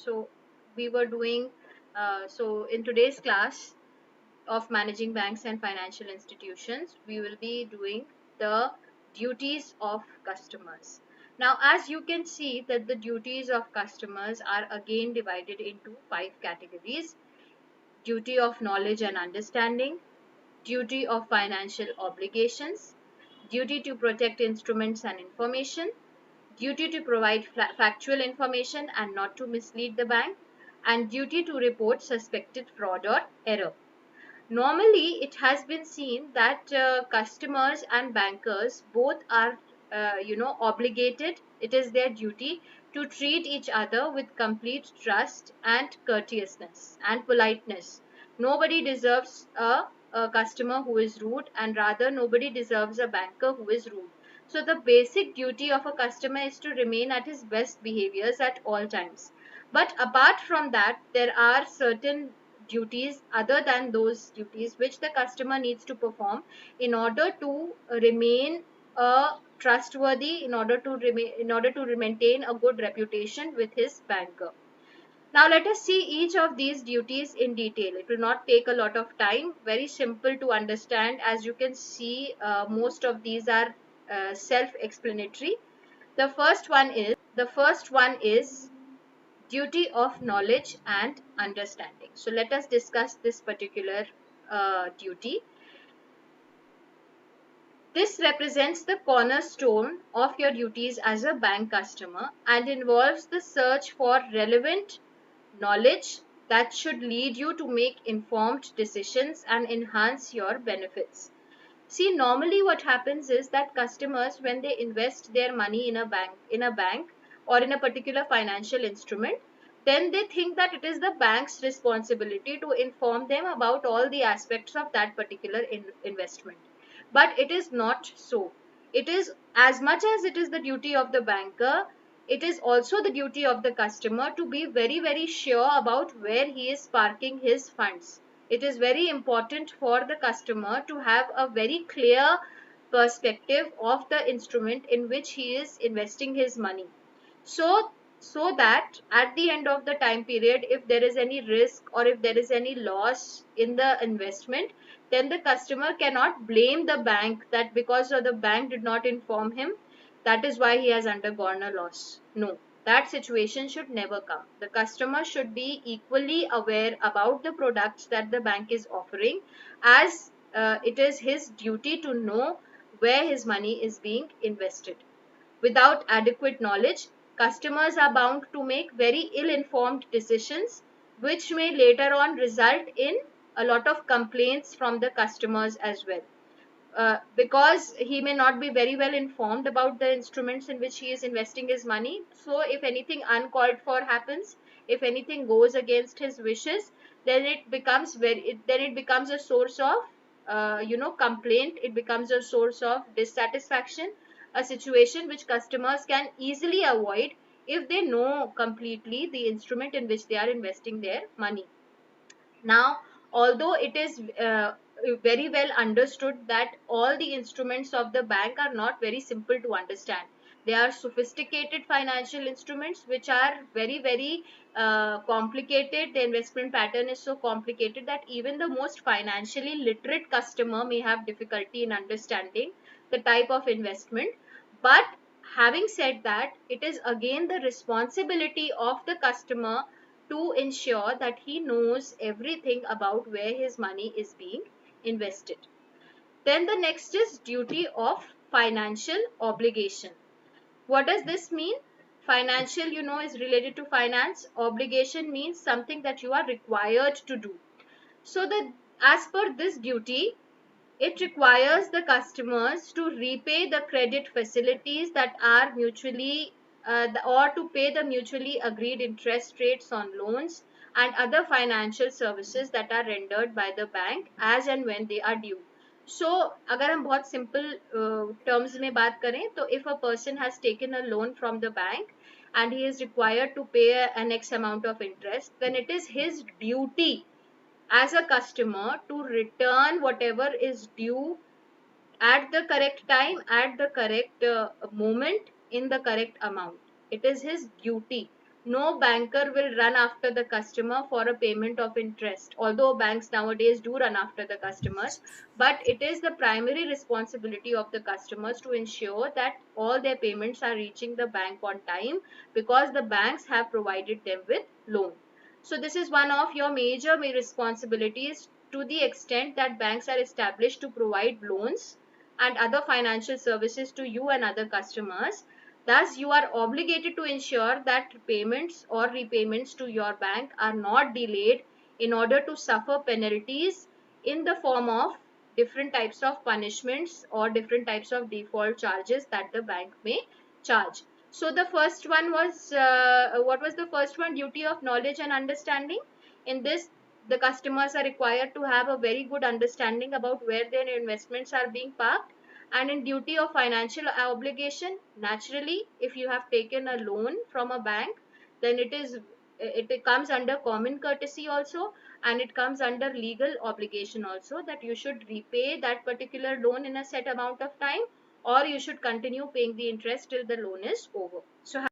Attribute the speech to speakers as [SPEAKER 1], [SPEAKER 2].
[SPEAKER 1] So we were doing, so in today's class of managing banks and financial institutions, we will be doing the duties of customers. Now, as you can see that the duties of customers are again divided into five categories: duty of knowledge and understanding, duty of financial obligations, duty to protect instruments and information, duty to provide factual information and not to mislead the bank, and duty to report suspected fraud or error. Normally, it has been seen that customers and bankers both are, obligated. It is their duty to treat each other with complete trust and courteousness and politeness. Nobody deserves a customer who is rude, and rather, nobody deserves a banker who is rude. So, the basic duty of a customer is to remain at his best behaviors at all times. But apart from that, there are certain duties other than those duties which the customer needs to perform in order to remain trustworthy, in order to maintain a good reputation with his banker. Now let us see each of these duties in detail. It will not take a lot of time, very simple to understand. As you can see, most of these are self explanatory. The first one is duty of knowledge and understanding. So let us discuss this particular duty. This represents the cornerstone of your duties as a bank customer and involves the search for relevant knowledge that should lead you to make informed decisions and enhance your benefits. See, normally what happens is that customers, when they invest their money in a bank or in a particular financial instrument, then they think that it is the bank's responsibility to inform them about all the aspects of that particular investment. But it is not so. It is, as much as it is the duty of the banker, it is also the duty of the customer to be very, very sure about where he is parking his funds. It is very important for the customer to have a very clear perspective of the instrument in which he is investing his money. So that at the end of the time period, if there is any risk or if there is any loss in the investment, then the customer cannot blame the bank that because of the bank did not inform him, that is why he has undergone a loss. No, that situation should never come. The customer should be equally aware about the products that the bank is offering, as it is his duty to know where his money is being invested. Without adequate knowledge, customers are bound to make very ill informed decisions, which may later on result in a lot of complaints from the customers as well. Because he may not be very well informed about the instruments in which he is investing his money. So, if anything uncalled for happens, if anything goes against his wishes, then it becomes a source of complaint. It becomes a source of dissatisfaction, a situation which customers can easily avoid if they know completely the instrument in which they are investing their money. Now, although it is very well understood that all the instruments of the bank are not very simple to understand, they are sophisticated financial instruments which are very, very complicated. The investment pattern is so complicated that even the most financially literate customer may have difficulty in understanding the type of investment. But having said that, it is again the responsibility of the customer to ensure that he knows everything about where his money is being invested. Then the next is duty of financial obligation. What does this mean? Financial, is related to finance. Obligation means something that you are required to do. So as per this duty, it requires the customers to repay the credit facilities that are or to pay the mutually agreed interest rates on loans and other financial services that are rendered by the bank as and when they are due. So, अगर हम बहुत simple terms में बात करें, तो if a person has taken a loan from the bank and he is required to pay an X amount of interest, then it is his duty as a customer to return whatever is due at the correct time, at the correct moment, in the correct amount. It is his duty no banker will run after the customer for a payment of interest, although banks nowadays do run after the customers. But it is the primary responsibility of the customers to ensure that all their payments are reaching the bank on time, because the banks have provided them with loan. So this is one of your major responsibilities, to the extent that banks are established to provide loans and other financial services to you and other customers. Thus, you are obligated to ensure that payments or repayments to your bank are not delayed, in order to suffer penalties in the form of different types of punishments or different types of default charges that the bank may charge. So the first one was, what was the first one? Duty of knowledge and understanding. In this, the customers are required to have a very good understanding about where their investments are being parked. And in duty of financial obligation, naturally, if you have taken a loan from a bank, then it comes under common courtesy also, and it comes under legal obligation also, that you should repay that particular loan in a set amount of time, or you should continue paying the interest till the loan is over. So